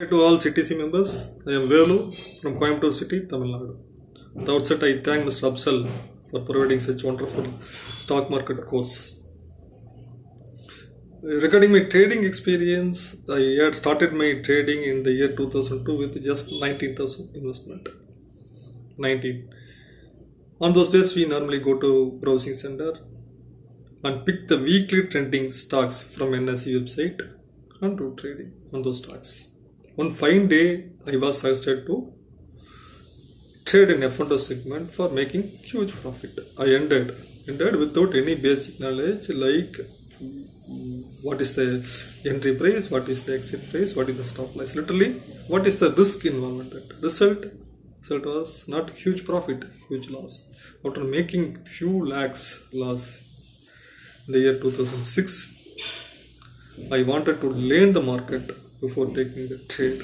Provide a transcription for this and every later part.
Hi to all CTC members, I am Velu from Coimbatore City, Tamil Nadu. At the outset, I thank Mr. Absal for providing such wonderful stock market course. Regarding my trading experience, I had started my trading in the year 2002 with just 19,000 investment. 19. On those days, we normally go to browsing center and pick the weekly trending stocks from NSE website and do trading on those stocks. One fine day, I was suggested to trade in F&O segment for making huge profit. I ended without any basic knowledge like what is the entry price, what is the exit price, what is the stop loss. Literally, what is the risk involved in that. Result was not huge profit, huge loss. After making few lakhs loss in the year 2006, I wanted to learn the market before taking the trade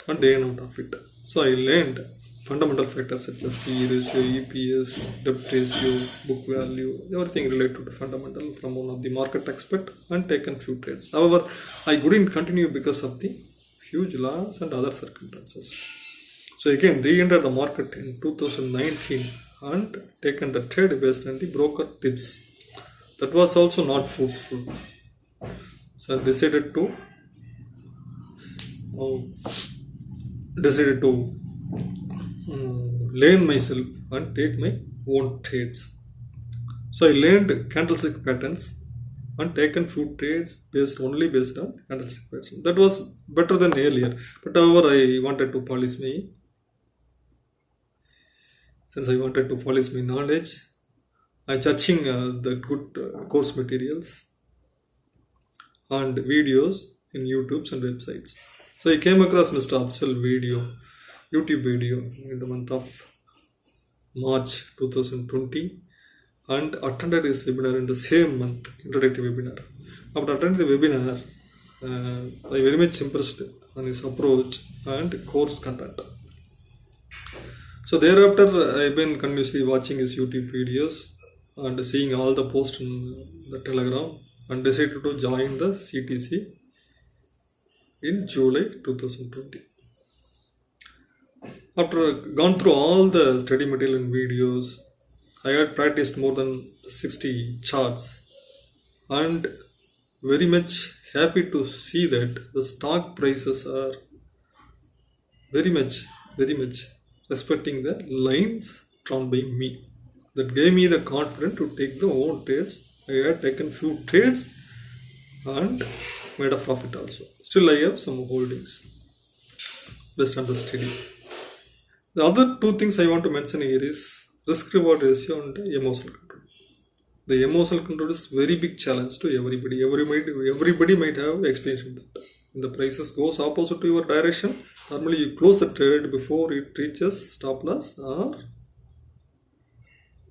and gain out of it. So I learned fundamental factors such as PE ratio, EPS, debt ratio, book value, everything related to fundamental from one of the market expert and taken few trades. However, I couldn't continue because of the huge loss and other circumstances. So again, re-entered the market in 2019 and taken the trade based on the broker tips. That was also not fruitful. So I decided to learn myself and take my own trades. So I learned candlestick patterns and taken few trades based on candlestick patterns. That was better than earlier. But however, I wanted to polish my knowledge. I'm searching the good course materials and videos in YouTubes and websites. So I came across Mr. Absal YouTube video in the month of March 2020 and attended his webinar in the same month, introductory webinar. After attending the webinar, I very much impressed on his approach and course content. So thereafter, I've been continuously watching his YouTube videos and seeing all the posts in the Telegram and decided to join the CTC in July 2020. After gone through all the study material and videos, I had practiced more than 60 charts and very much happy to see that the stock prices are very much respecting the lines drawn by me. That gave me the confidence to take the own trades. I had taken few trades and made a profit also. Still I have some holdings based on the study. The other two things I want to mention here is risk reward ratio and emotional control. The emotional control is very big challenge to everybody. Everybody might have experience in that. When the prices goes opposite to your direction, normally you close the trade before it reaches stop loss or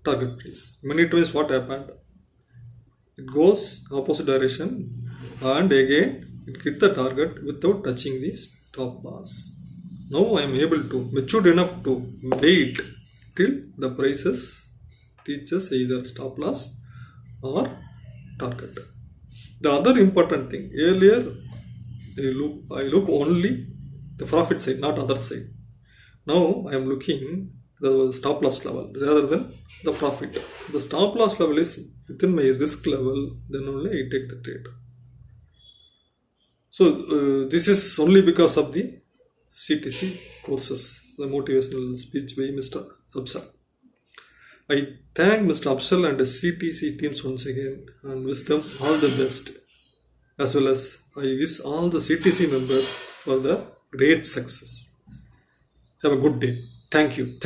target price. Many times what happened? It goes opposite direction and again it hits the target without touching the stop loss. Now I am able to, matured enough to wait till the prices reaches either stop loss or target. The other important thing, earlier I look only the profit side, not other side. Now I am looking the stop loss level rather than the profit. The stop loss level is within my risk level, then only I take the trade. So this is only because of the CTC courses, the motivational speech by Mr. Absal. I thank Mr. Absal and the CTC teams once again and wish them all the best. As well as I wish all the CTC members for the great success. Have a good day. Thank you.